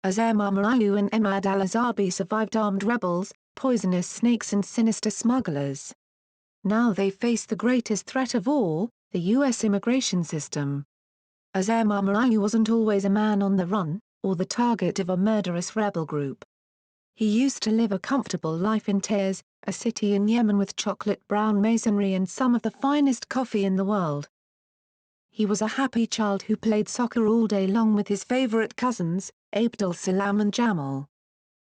Azamar Marayu and Emad al-Azabi survived armed rebels, poisonous snakes and sinister smugglers. Now they face the greatest threat of all, the U.S. immigration system. Azamar Marayu wasn't always a man on the run, or the target of a murderous rebel group. He used to live a comfortable life in Taiz, a city in Yemen with chocolate-brown masonry and some of the finest coffee in the world. He was a happy child who played soccer all day long with his favorite cousins, Abdul Salam and Jamal.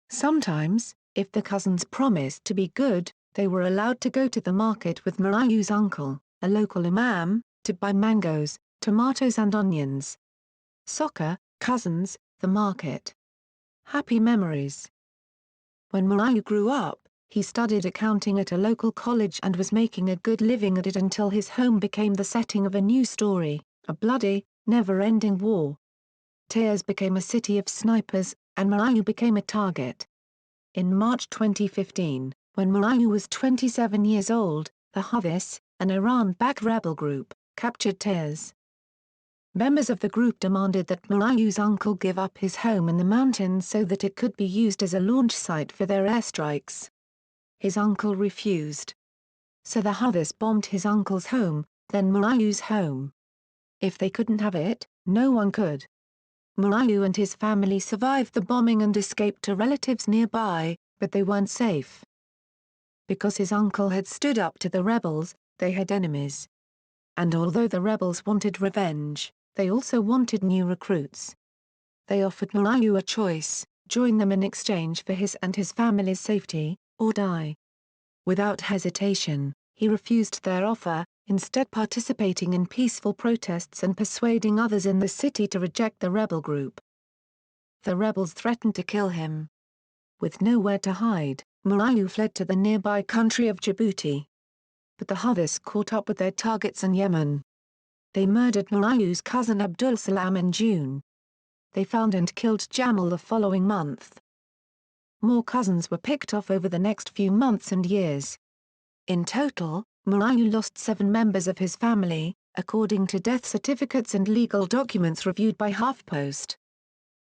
Sometimes, if the cousins promised to be good, they were allowed to go to the market with Marayu's uncle, a local imam, to buy mangoes, tomatoes and onions. Soccer, cousins, the market. Happy memories. When Marayu grew up, he studied accounting at a local college and was making a good living at it until his home became the setting of a new story, a bloody, never-ending war. Taiz became a city of snipers, and Marayu became a target. In March 2015, when Marayu was 27 years old, the Houthis, an Iran-backed rebel group, captured Taiz. Members of the group demanded that Marayu's uncle give up his home in the mountains so that it could be used as a launch site for their airstrikes. His uncle refused. So the Houthis bombed his uncle's home, then Marayu's home. If they couldn't have it, no one could. Marayu and his family survived the bombing and escaped to relatives nearby, but they weren't safe. Because his uncle had stood up to the rebels, they had enemies. And although the rebels wanted revenge, they also wanted new recruits. They offered Marayu a choice: join them in exchange for his and his family's safety, or die. Without hesitation, he refused their offer, instead participating in peaceful protests and persuading others in the city to reject the rebel group. The rebels threatened to kill him. With nowhere to hide, Marayu fled to the nearby country of Djibouti. But the Houthis caught up with their targets in Yemen. They murdered Marayu's cousin Abdul Salam in June. They found and killed Jamal the following month. More cousins were picked off over the next few months and years. In total, Marayu lost 7 members of his family, according to death certificates and legal documents reviewed by HuffPost.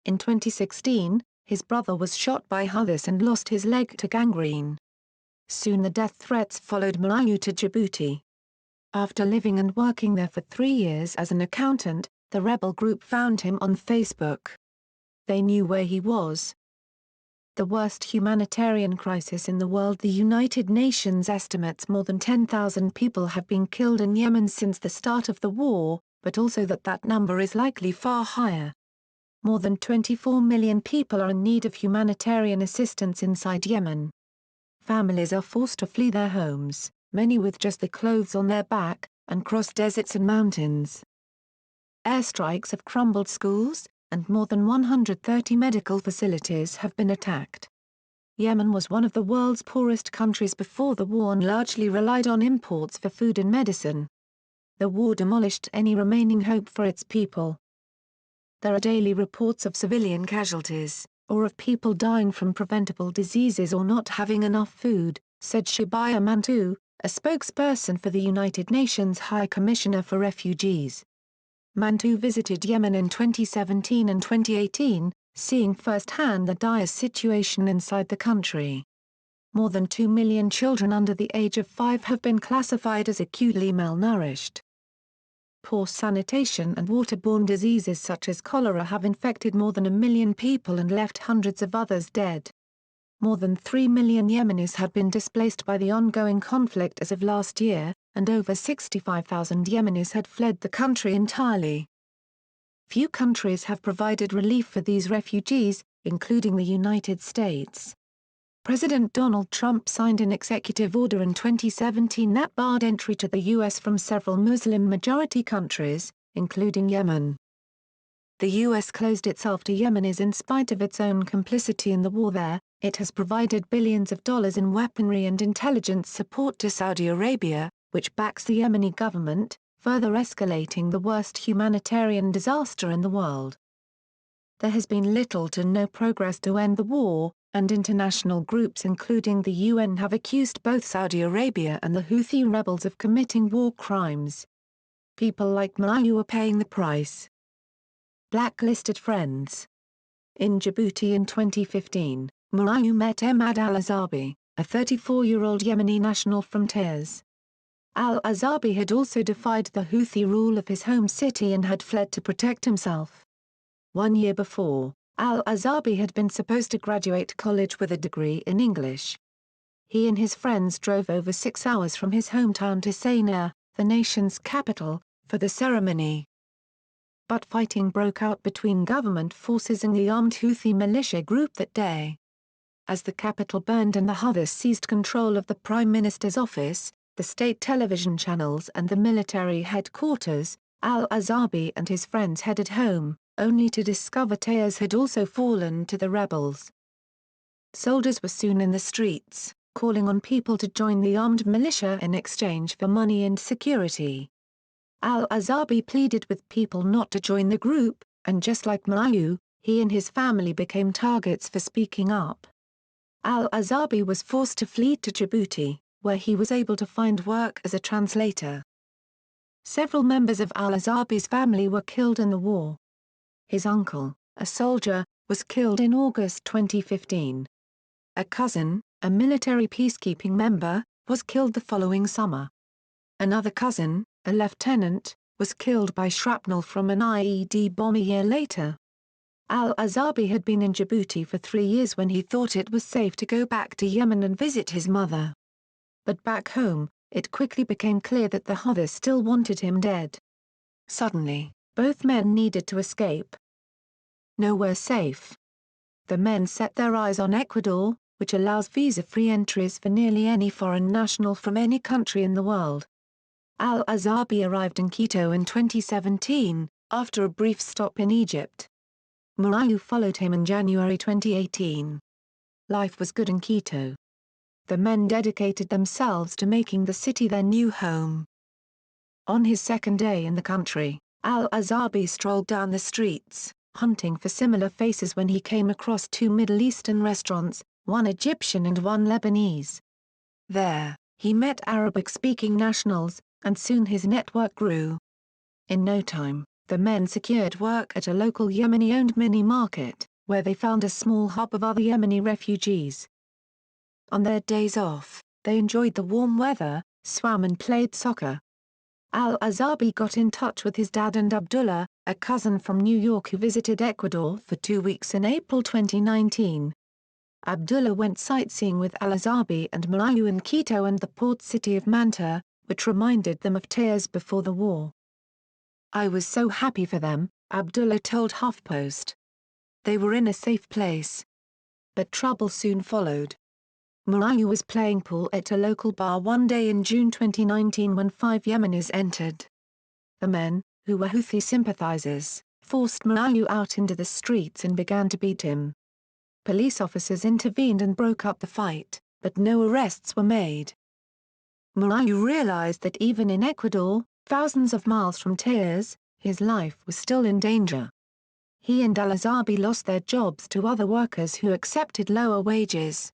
In 2016, his brother was shot by Houthis and lost his leg to gangrene. Soon the death threats followed Marayu to Djibouti. After living and working there for 3 years as an accountant, the rebel group found him on Facebook. They knew where he was. The worst humanitarian crisis in the world. The United Nations estimates more than 10,000 people have been killed in Yemen since the start of the war, but also that number is likely far higher. More than 24 million people are in need of humanitarian assistance inside Yemen. Families are forced to flee their homes, many with just the clothes on their back, and cross deserts and mountains. Airstrikes have crumbled schools, and more than 130 medical facilities have been attacked. Yemen was one of the world's poorest countries before the war and largely relied on imports for food and medicine. The war demolished any remaining hope for its people. There are daily reports of civilian casualties, or of people dying from preventable diseases or not having enough food, said Shibaya Mantou, a spokesperson for the United Nations High Commissioner for Refugees. Mantou visited Yemen in 2017 and 2018, seeing firsthand the dire situation inside the country. More than 2 million children under the age of 5 have been classified as acutely malnourished. Poor sanitation and waterborne diseases such as cholera have infected more than 1 million people and left hundreds of others dead. More than 3 million Yemenis had been displaced by the ongoing conflict as of last year, and over 65,000 Yemenis had fled the country entirely. Few countries have provided relief for these refugees, including the United States. President Donald Trump signed an executive order in 2017 that barred entry to the U.S. from several Muslim-majority countries, including Yemen. The U.S. closed itself to Yemenis in spite of its own complicity in the war there. It has provided billions of dollars in weaponry and intelligence support to Saudi Arabia, which backs the Yemeni government, further escalating the worst humanitarian disaster in the world. There has been little to no progress to end the war, and international groups including the UN have accused both Saudi Arabia and the Houthi rebels of committing war crimes. People like Marayu are paying the price. Blacklisted friends. In Djibouti in 2015, Murayu met Emad al-Azabi, a 34-year-old Yemeni national from Taiz. Al-Azabi had also defied the Houthi rule of his home city and had fled to protect himself. 1 year before, Al-Azabi had been supposed to graduate college with a degree in English. He and his friends drove over 6 hours from his hometown to Sana'a, the nation's capital, for the ceremony. But fighting broke out between government forces and the armed Houthi militia group that day. As the capital burned and the Houthis seized control of the Prime Minister's office, the state television channels and the military headquarters, Al-Azabi and his friends headed home, only to discover Taiz had also fallen to the rebels. Soldiers were soon in the streets, calling on people to join the armed militia in exchange for money and security. Al-Azabi pleaded with people not to join the group, and just like Murayu, he and his family became targets for speaking up. Al-Azabi was forced to flee to Djibouti, where he was able to find work as a translator. Several members of Al-Azabi's family were killed in the war. His uncle, a soldier, was killed in August 2015. A cousin, a military peacekeeping member, was killed the following summer. Another cousin, a lieutenant, was killed by shrapnel from an IED bomb a year later. Al-Azabi had been in Djibouti for 3 years when he thought it was safe to go back to Yemen and visit his mother. But back home, it quickly became clear that the Houthis still wanted him dead. Suddenly, both men needed to escape. Nowhere safe. The men set their eyes on Ecuador, which allows visa-free entries for nearly any foreign national from any country in the world. Al-Azabi arrived in Quito in 2017, after a brief stop in Egypt. Murayu followed him in January 2018. Life was good in Quito. The men dedicated themselves to making the city their new home. On his second day in the country, Al-Azabi strolled down the streets, hunting for similar faces when he came across 2 Middle Eastern restaurants, one Egyptian and one Lebanese. There, he met Arabic-speaking nationals, and soon his network grew. In no time, the men secured work at a local Yemeni-owned mini-market, where they found a small hub of other Yemeni refugees. On their days off, they enjoyed the warm weather, swam and played soccer. Al-Azabi got in touch with his dad and Abdullah, a cousin from New York who visited Ecuador for 2 weeks in April 2019. Abdullah went sightseeing with Al-Azabi and Murayu in Quito and the port city of Manta, which reminded them of Taiz before the war. "I was so happy for them," Abdullah told HuffPost. "They were in a safe place." But trouble soon followed. Murayu was playing pool at a local bar one day in June 2019 when 5 Yemenis entered. The men, who were Houthi sympathizers, forced Murayu out into the streets and began to beat him. Police officers intervened and broke up the fight, but no arrests were made. Murayu realized that even in Ecuador, thousands of miles from Taiz, his life was still in danger. He and Al-Azabi lost their jobs to other workers who accepted lower wages.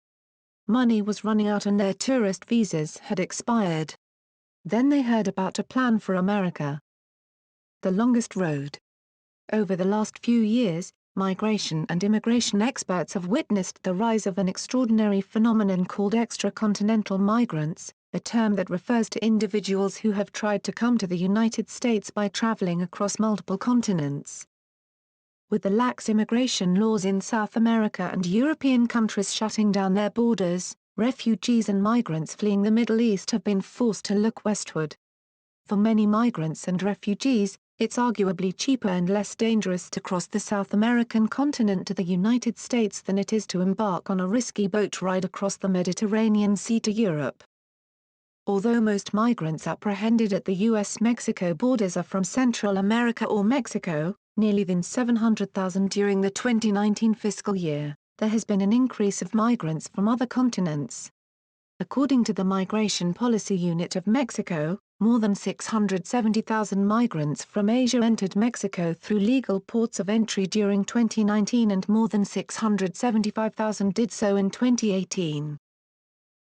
Money was running out and their tourist visas had expired. Then they heard about a plan for America. The longest road. Over the last few years, migration and immigration experts have witnessed the rise of an extraordinary phenomenon called extracontinental migrants, a term that refers to individuals who have tried to come to the United States by traveling across multiple continents. With the lax immigration laws in South America and European countries shutting down their borders, refugees and migrants fleeing the Middle East have been forced to look westward. For many migrants and refugees, it's arguably cheaper and less dangerous to cross the South American continent to the United States than it is to embark on a risky boat ride across the Mediterranean Sea to Europe. Although most migrants apprehended at the US-Mexico borders are from Central America or Mexico, nearly 700,000 during the 2019 fiscal year, there has been an increase of migrants from other continents. According to the Migration Policy Unit of Mexico, more than 670,000 migrants from Asia entered Mexico through legal ports of entry during 2019 and more than 675,000 did so in 2018.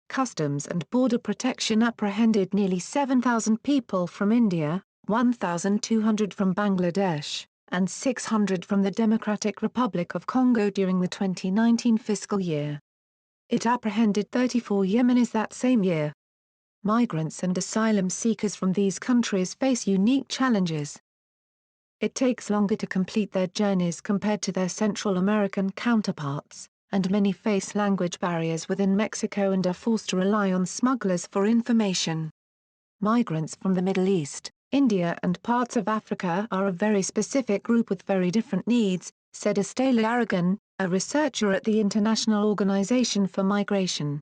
Customs and Border Protection apprehended nearly 7,000 people from India, 1,200 from Bangladesh, and 600 from the Democratic Republic of Congo during the 2019 fiscal year. It apprehended 34 Yemenis that same year. Migrants and asylum seekers from these countries face unique challenges. It takes longer to complete their journeys compared to their Central American counterparts, and many face language barriers within Mexico and are forced to rely on smugglers for information. Migrants from the Middle East, India and parts of Africa are a very specific group with very different needs, said Estela Aragon, a researcher at the International Organization for Migration.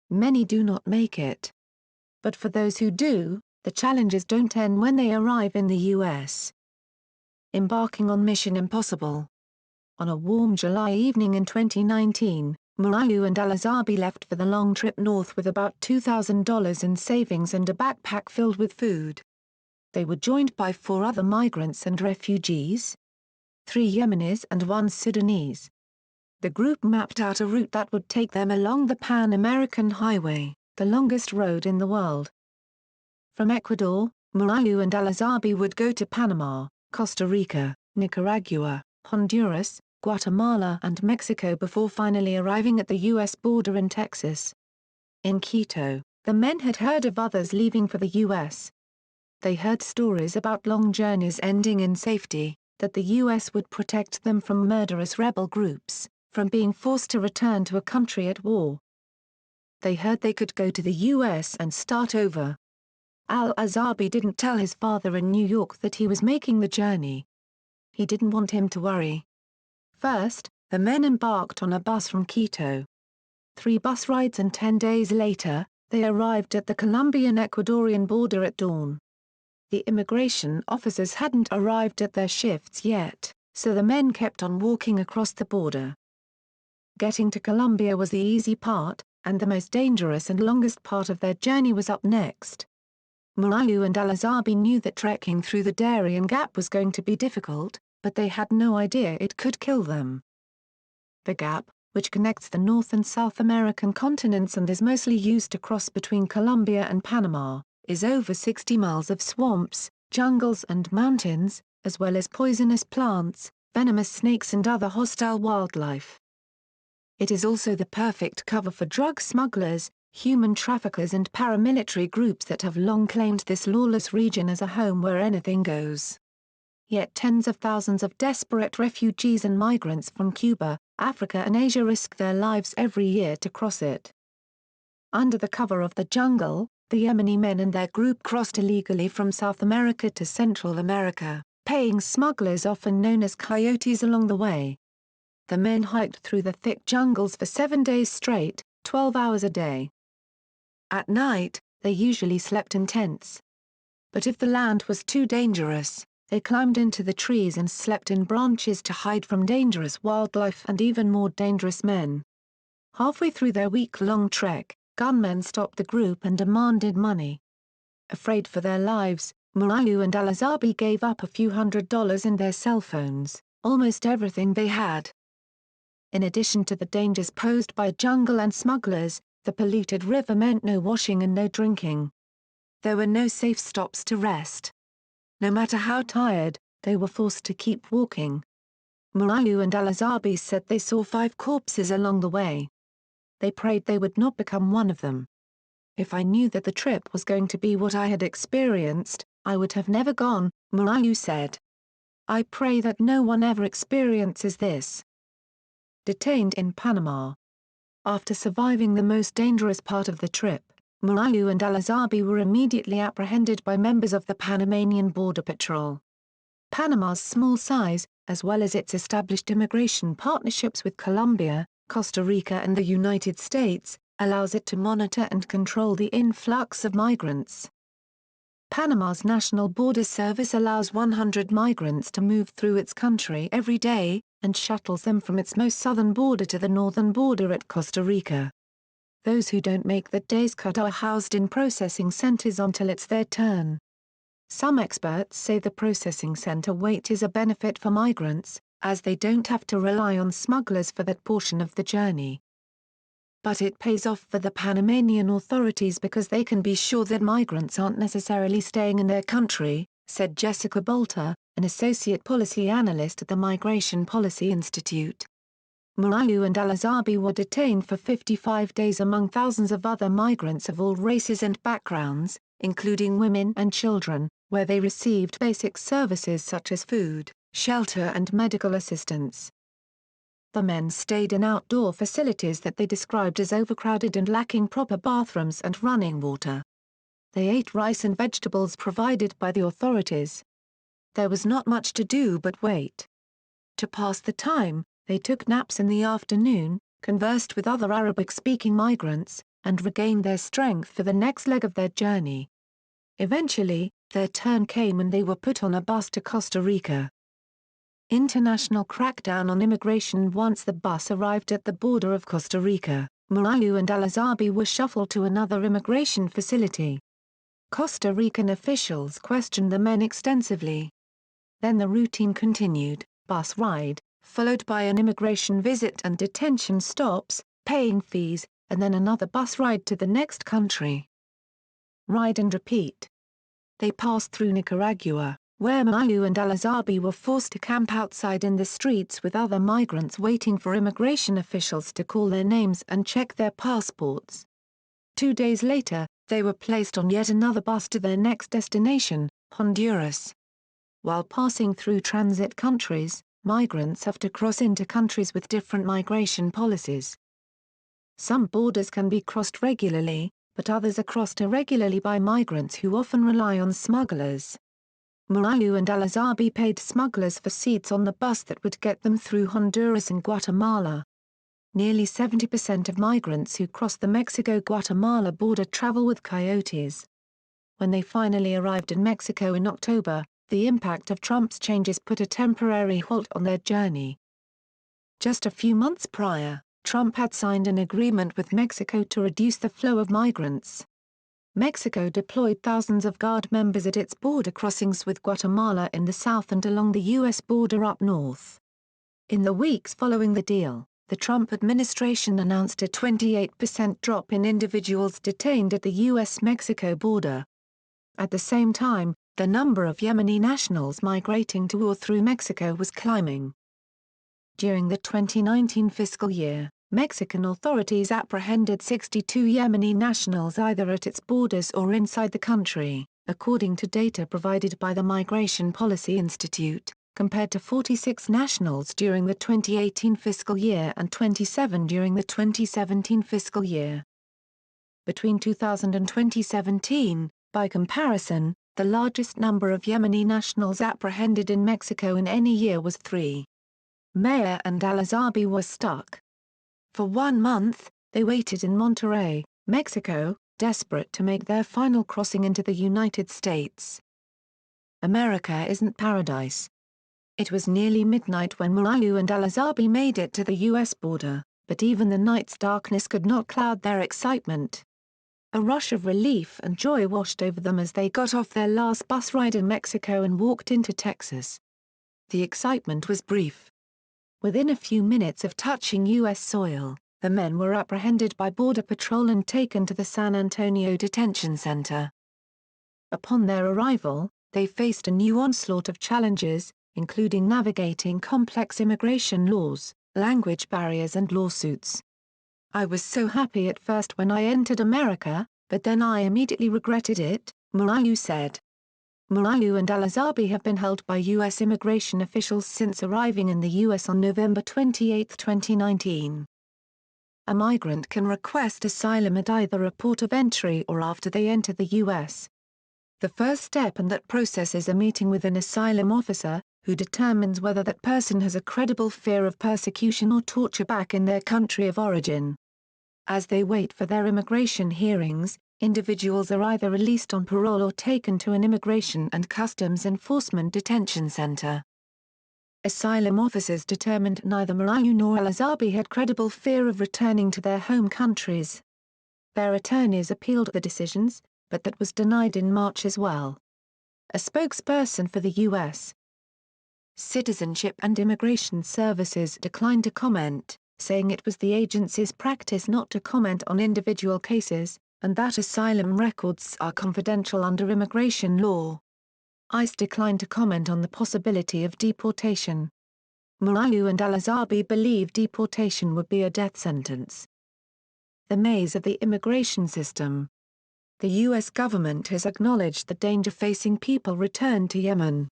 Many do not make it. But for those who do, the challenges don't end when they arrive in the U.S. Embarking on Mission Impossible. On a warm July evening in 2019, Murayu and Al-Azabi left for the long trip north with about $2,000 in savings and a backpack filled with food. They were joined by 4 other migrants and refugees, 3 Yemenis and 1 Sudanese. The group mapped out a route that would take them along the Pan American Highway, the longest road in the world. From Ecuador, Murayu and Al-Azabi would go to Panama, Costa Rica, Nicaragua, Honduras, Guatemala and Mexico before finally arriving at the U.S. border in Texas. In Quito, the men had heard of others leaving for the U.S. They heard stories about long journeys ending in safety, that the U.S. would protect them from murderous rebel groups, from being forced to return to a country at war. They heard they could go to the U.S. and start over. Al-Azabi didn't tell his father in New York that he was making the journey. He didn't want him to worry. First, the men embarked on a bus from Quito. 3 bus rides and 10 days later, they arrived at the Colombian-Ecuadorian border at dawn. The immigration officers hadn't arrived at their shifts yet, so the men kept on walking across the border. Getting to Colombia was the easy part, and the most dangerous and longest part of their journey was up next. Murayu and Al-Azabi knew that trekking through the Darien Gap was going to be difficult, but they had no idea it could kill them. The Gap, which connects the North and South American continents and is mostly used to cross between Colombia and Panama, is over 60 miles of swamps, jungles and mountains, as well as poisonous plants, venomous snakes and other hostile wildlife. It is also the perfect cover for drug smugglers, human traffickers and paramilitary groups that have long claimed this lawless region as a home where anything goes. Yet tens of thousands of desperate refugees and migrants from Cuba, Africa and Asia risk their lives every year to cross it. Under the cover of the jungle, the Yemeni men and their group crossed illegally from South America to Central America, paying smugglers often known as coyotes along the way. The men hiked through the thick jungles for 7 days straight, 12 hours a day. At night, they usually slept in tents. But if the land was too dangerous, they climbed into the trees and slept in branches to hide from dangerous wildlife and even more dangerous men. Halfway through their week-long trek, gunmen stopped the group and demanded money. Afraid for their lives, Murayu and Al-Azabi gave up a few $100s in their cell phones, almost everything they had. In addition to the dangers posed by jungle and smugglers, the polluted river meant no washing and no drinking. There were no safe stops to rest. No matter how tired, they were forced to keep walking. Murayu and Al-Azabi said they saw 5 corpses along the way. They prayed they would not become one of them. If I knew that the trip was going to be what I had experienced, I would have never gone, Murayu said. I pray that no one ever experiences this. Detained in Panama. After surviving the most dangerous part of the trip, Murayu and Al-Azabi were immediately apprehended by members of the Panamanian Border Patrol. Panama's small size, as well as its established immigration partnerships with Colombia, Costa Rica and the United States, allows it to monitor and control the influx of migrants. Panama's National Border Service allows 100 migrants to move through its country every day, and shuttles them from its most southern border to the northern border at Costa Rica. Those who don't make that day's cut are housed in processing centers until it's their turn. Some experts say the processing center wait is a benefit for migrants, as they don't have to rely on smugglers for that portion of the journey. But it pays off for the Panamanian authorities because they can be sure that migrants aren't necessarily staying in their country, said Jessica Bolter, an associate policy analyst at the Migration Policy Institute. Moualou and Al-Azabi were detained for 55 days among thousands of other migrants of all races and backgrounds, including women and children, where they received basic services such as food, shelter and medical assistance. The men stayed in outdoor facilities that they described as overcrowded and lacking proper bathrooms and running water. They ate rice and vegetables provided by the authorities. There was not much to do but wait. To pass the time, they took naps in the afternoon, conversed with other Arabic-speaking migrants, and regained their strength for the next leg of their journey. Eventually, their turn came and they were put on a bus to Costa Rica. International crackdown on immigration. Once the bus arrived at the border of Costa Rica, Moualou and Al-Azabi were shuffled to another immigration facility. Costa Rican officials questioned the men extensively. Then the routine continued: bus ride, followed by an immigration visit and detention stops, paying fees, and then another bus ride to the next country. Ride and repeat. They passed through Nicaragua, where Moualou and Al-Azabi were forced to camp outside in the streets with other migrants waiting for immigration officials to call their names and check their passports. 2 days later, they were placed on yet another bus to their next destination, Honduras. While passing through transit countries, migrants have to cross into countries with different migration policies. Some borders can be crossed regularly, but others are crossed irregularly by migrants who often rely on smugglers. Moualou and Al-Azabi paid smugglers for seats on the bus that would get them through Honduras and Guatemala. Nearly 70% of migrants who cross the Mexico-Guatemala border travel with coyotes. When they finally arrived in Mexico in October, the impact of Trump's changes put a temporary halt on their journey. Just a few months prior, Trump had signed an agreement with Mexico to reduce the flow of migrants. Mexico deployed thousands of Guard members at its border crossings with Guatemala in the south and along the U.S. border up north. In the weeks following the deal, the Trump administration announced a 28% drop in individuals detained at the U.S.-Mexico border. At the same time, the number of Yemeni nationals migrating to or through Mexico was climbing. During the 2019 fiscal year, Mexican authorities apprehended 62 Yemeni nationals either at its borders or inside the country, according to data provided by the Migration Policy Institute, compared to 46 nationals during the 2018 fiscal year and 27 during the 2017 fiscal year. Between 2000 and 2017, by comparison, the largest number of Yemeni nationals apprehended in Mexico in any year was 3. Meir and Al-Azabi were stuck. For 1 month, they waited in Monterrey, Mexico, desperate to make their final crossing into the United States. America isn't paradise. It was nearly midnight when Moualou and Al-Azabi made it to the U.S. border, but even the night's darkness could not cloud their excitement. A rush of relief and joy washed over them as they got off their last bus ride in Mexico and walked into Texas. The excitement was brief. Within a few minutes of touching U.S. soil, the men were apprehended by Border Patrol and taken to the San Antonio Detention Center. Upon their arrival, they faced a new onslaught of challenges, including navigating complex immigration laws, language barriers and lawsuits. "I was so happy at first when I entered America, but then I immediately regretted it," Moualou said. Moualou and Al-Azabi have been held by U.S. immigration officials since arriving in the U.S. on November 28, 2019. A migrant can request asylum at either a port of entry or after they enter the U.S. The first step in that process is a meeting with an asylum officer, who determines whether that person has a credible fear of persecution or torture back in their country of origin. As they wait for their immigration hearings, individuals are either released on parole or taken to an Immigration and Customs Enforcement detention center. Asylum officers determined neither Moualou nor Al-Azabi had credible fear of returning to their home countries. Their attorneys appealed the decisions, but that was denied in March as well. A spokesperson for the U.S. Citizenship and Immigration Services declined to comment, saying it was the agency's practice not to comment on individual cases, and that asylum records are confidential under immigration law. ICE declined to comment on the possibility of deportation. Moualou and al-Azabi believe deportation would be a death sentence. The maze of the immigration system. The U.S. government has acknowledged the danger facing people returned to Yemen.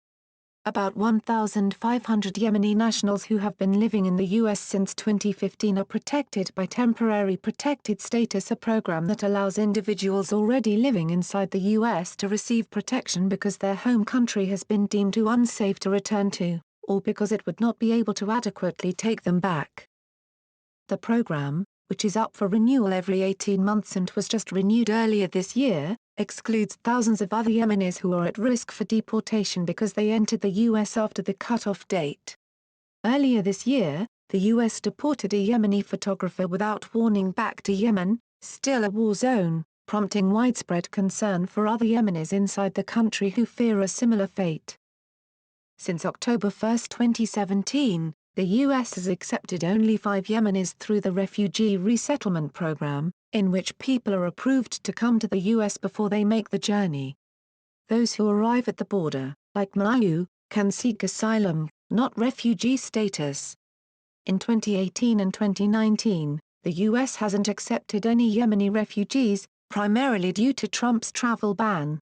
About 1,500 Yemeni nationals who have been living in the U.S. since 2015 are protected by Temporary Protected Status, a program that allows individuals already living inside the U.S. to receive protection because their home country has been deemed too unsafe to return to, or because it would not be able to adequately take them back. The program, which is up for renewal every 18 months and was just renewed earlier this year, excludes thousands of other Yemenis who are at risk for deportation because they entered the U.S. after the cutoff date. Earlier this year, the U.S. deported a Yemeni photographer without warning back to Yemen, still a war zone, prompting widespread concern for other Yemenis inside the country who fear a similar fate. Since October 1, 2017, the U.S. has accepted only 5 Yemenis through the Refugee Resettlement Program, in which people are approved to come to the U.S. before they make the journey. Those who arrive at the border, like Moualou, can seek asylum, not refugee status. In 2018 and 2019, the U.S. hasn't accepted any Yemeni refugees, primarily due to Trump's travel ban.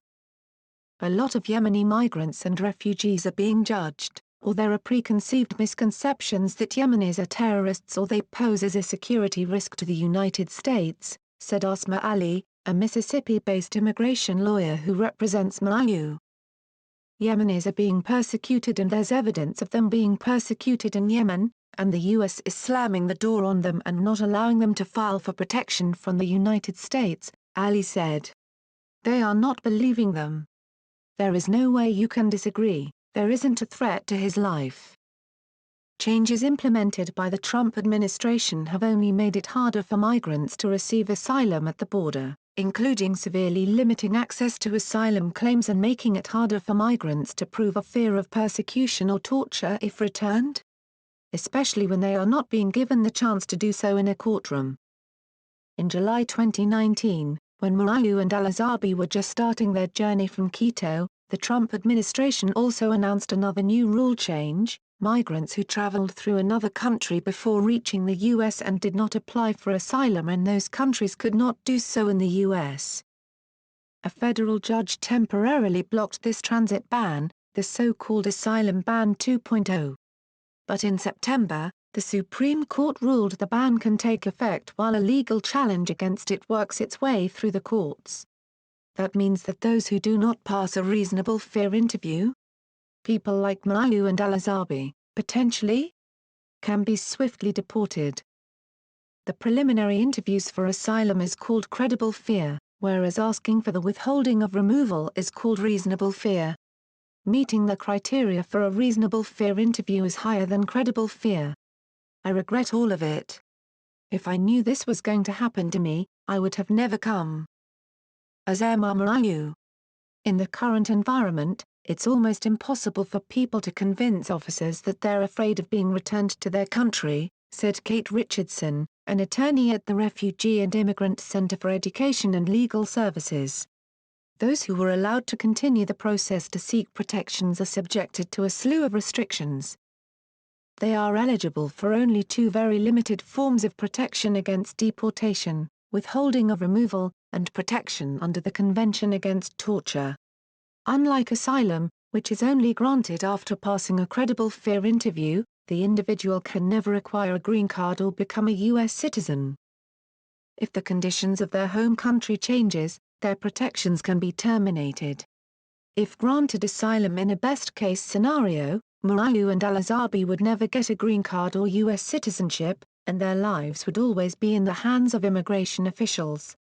A lot of Yemeni migrants and refugees are being judged, or there are preconceived misconceptions that Yemenis are terrorists or they pose as a security risk to the United States, said Asma Ali, a Mississippi-based immigration lawyer who represents Moualou. Yemenis are being persecuted and there's evidence of them being persecuted in Yemen, and the U.S. is slamming the door on them and not allowing them to file for protection from the United States, Ali said. They are not believing them. There is no way you can disagree. There isn't a threat to his life. Changes implemented by the Trump administration have only made it harder for migrants to receive asylum at the border, including severely limiting access to asylum claims and making it harder for migrants to prove a fear of persecution or torture if returned, especially when they are not being given the chance to do so in a courtroom. In July 2019, when Moualou and al-Azabi were just starting their journey from Quito, the Trump administration also announced another new rule change: migrants who traveled through another country before reaching the U.S. and did not apply for asylum in those countries could not do so in the U.S. A federal judge temporarily blocked this transit ban, the so-called Asylum Ban 2.0. But in September, the Supreme Court ruled the ban can take effect while a legal challenge against it works its way through the courts. That means that those who do not pass a reasonable fear interview, people like Moualou and al-Azabi, potentially, can be swiftly deported. The preliminary interviews for asylum is called credible fear, whereas asking for the withholding of removal is called reasonable fear. Meeting the criteria for a reasonable fear interview is higher than credible fear. I regret all of it. If I knew this was going to happen to me, I would have never come. Asma Moualou. In the current environment, it's almost impossible for people to convince officers that they're afraid of being returned to their country, said Kate Richardson, an attorney at the Refugee and Immigrant Center for Education and Legal Services. Those who were allowed to continue the process to seek protections are subjected to a slew of restrictions. They are eligible for only 2 very limited forms of protection against deportation: withholding of removal, and protection under the Convention Against Torture. Unlike asylum, which is only granted after passing a credible fear interview, the individual can never acquire a green card or become a U.S. citizen. If the conditions of their home country changes, their protections can be terminated. If granted asylum in a best-case scenario, Moualou and al-Azabi would never get a green card or U.S. citizenship, and their lives would always be in the hands of immigration officials.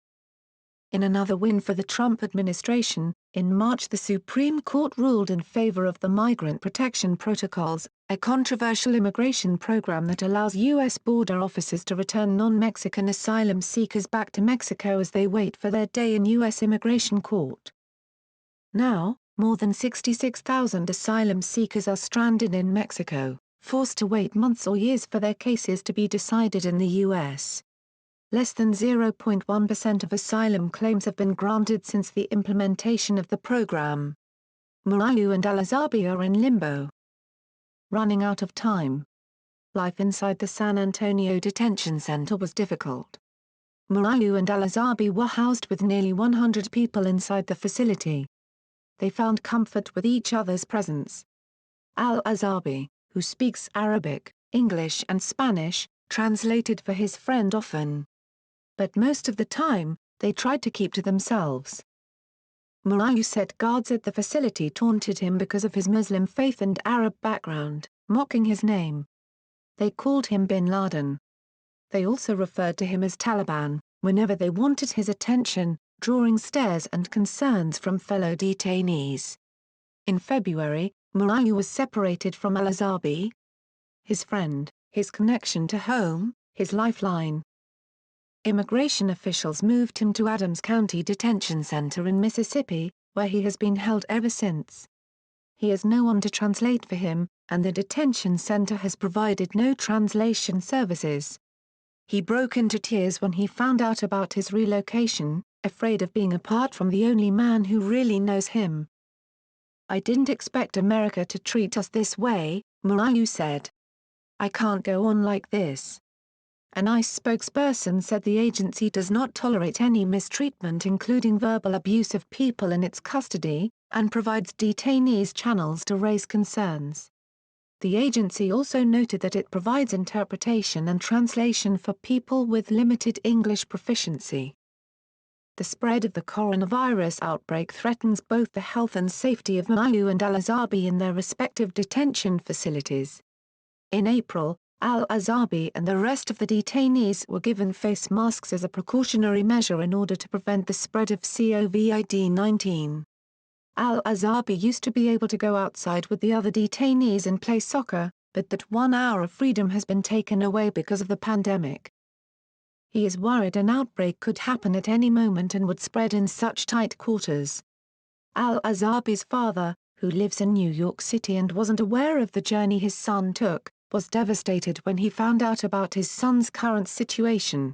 In another win for the Trump administration, in March the Supreme Court ruled in favor of the Migrant Protection Protocols, a controversial immigration program that allows U.S. border officers to return non-Mexican asylum seekers back to Mexico as they wait for their day in U.S. immigration court. Now, more than 66,000 asylum seekers are stranded in Mexico, forced to wait months or years for their cases to be decided in the U.S. Less than 0.1% of asylum claims have been granted since the implementation of the program. Muayu and Al-Azabi are in limbo. Running out of time. Life inside the San Antonio detention center was difficult. Muayu and Al-Azabi were housed with nearly 100 people inside the facility. They found comfort with each other's presence. Al-Azabi, who speaks Arabic, English and Spanish, translated for his friend often. But most of the time, they tried to keep to themselves. Muayu said guards at the facility taunted him because of his Muslim faith and Arab background, mocking his name. They called him Bin Laden. They also referred to him as Taliban, whenever they wanted his attention, drawing stares and concerns from fellow detainees. In February, Muayu was separated from Al-Azabi, his friend, his connection to home, his lifeline. Immigration officials moved him to Adams County Detention Center in Mississippi, where he has been held ever since. He has no one to translate for him, and the detention center has provided no translation services. He broke into tears when he found out about his relocation, afraid of being apart from the only man who really knows him. "I didn't expect America to treat us this way," Muayu said. "I can't go on like this." An ICE spokesperson said the agency does not tolerate any mistreatment including verbal abuse of people in its custody, and provides detainees channels to raise concerns. The agency also noted that it provides interpretation and translation for people with limited English proficiency. The spread of the coronavirus outbreak threatens both the health and safety of Muayu and Al-Azabi in their respective detention facilities. In April, Al-Azabi and the rest of the detainees were given face masks as a precautionary measure in order to prevent the spread of COVID-19. Al-Azabi used to be able to go outside with the other detainees and play soccer, but that 1 hour of freedom has been taken away because of the pandemic. He is worried an outbreak could happen at any moment and would spread in such tight quarters. Al-Azabi's father, who lives in New York City and wasn't aware of the journey his son took, was devastated when he found out about his son's current situation.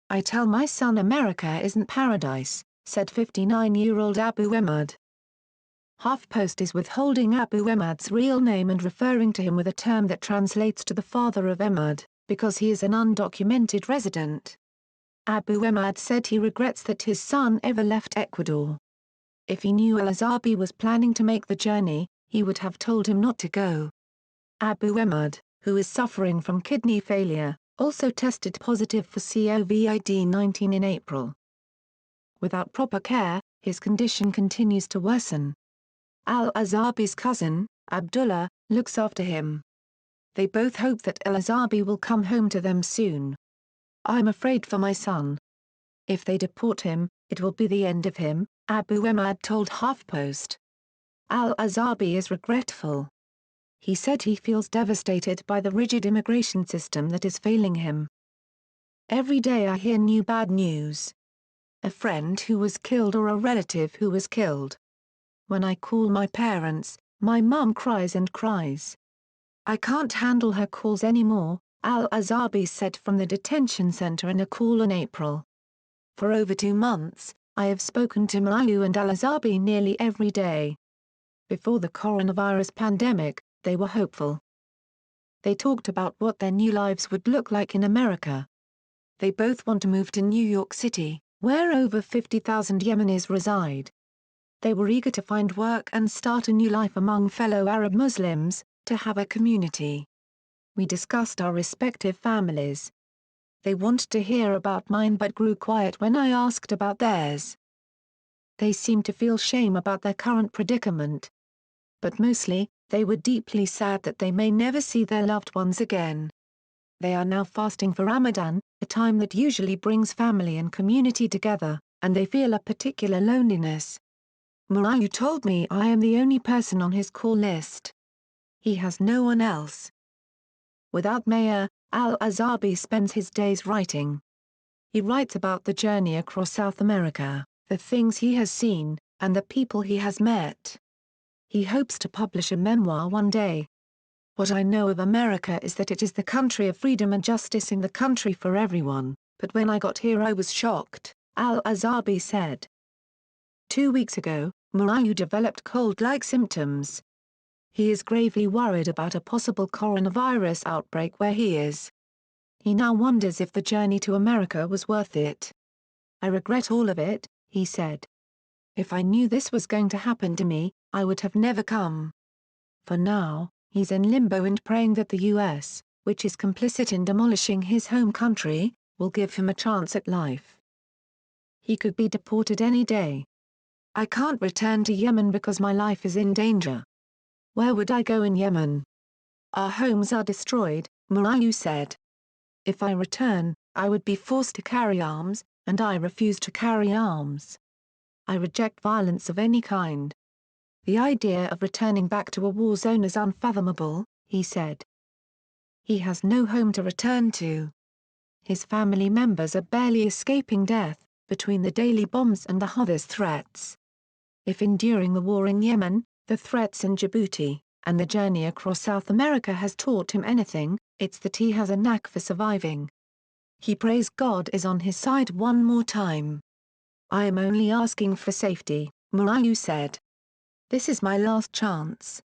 "I tell my son America isn't paradise," said 59-year-old Abu Emad. HuffPost is withholding Abu Emad's real name and referring to him with a term that translates to the father of Emad, because he is an undocumented resident. Abu Emad said he regrets that his son ever left Ecuador. If he knew Al-Azabi was planning to make the journey, he would have told him not to go. Abu Emad, who is suffering from kidney failure, also tested positive for COVID-19 in April. Without proper care, his condition continues to worsen. Al-Azabi's cousin, Abdullah, looks after him. They both hope that Al-Azabi will come home to them soon. "I'm afraid for my son. If they deport him, it will be the end of him," Abu Emad told HuffPost. Al-Azabi is regretful. He said he feels devastated by the rigid immigration system that is failing him. "Every day I hear new bad news. A friend who was killed or a relative who was killed. When I call my parents, my mum cries and cries. I can't handle her calls anymore," Al-Azabi said from the detention center in a call in April. "For over 2 months, I have spoken to Muayu and Al-Azabi nearly every day. Before the coronavirus pandemic, they were hopeful. They talked about what their new lives would look like in America. They both want to move to New York City, where over 50,000 Yemenis reside. They were eager to find work and start a new life among fellow Arab Muslims, to have a community. We discussed our respective families. They wanted to hear about mine but grew quiet when I asked about theirs. They seemed to feel shame about their current predicament. But mostly, they were deeply sad that they may never see their loved ones again. They are now fasting for Ramadan, a time that usually brings family and community together, and they feel a particular loneliness. Muayu told me I am the only person on his call list. He has no one else." Without Mayor, Al-Azabi spends his days writing. He writes about the journey across South America, the things he has seen, and the people he has met. He hopes to publish a memoir one day. "What I know of America is that it is the country of freedom and justice in the country for everyone, but when I got here I was shocked," Al-Azabi said. 2 weeks ago, Murayu developed cold-like symptoms. He is gravely worried about a possible coronavirus outbreak where he is. He now wonders if the journey to America was worth it. "I regret all of it," he said. "If I knew this was going to happen to me, I would have never come." For now, he's in limbo and praying that the U.S., which is complicit in demolishing his home country, will give him a chance at life. He could be deported any day. "I can't return to Yemen because my life is in danger. Where would I go in Yemen? Our homes are destroyed," Murayu said. "If I return, I would be forced to carry arms, and I refuse to carry arms. I reject violence of any kind. The idea of returning back to a war zone is unfathomable," he said. He has no home to return to. His family members are barely escaping death, between the daily bombs and the Houthis' threats. If enduring the war in Yemen, the threats in Djibouti, and the journey across South America has taught him anything, it's that he has a knack for surviving. He prays God is on his side one more time. "I am only asking for safety," Murayu said. "This is my last chance.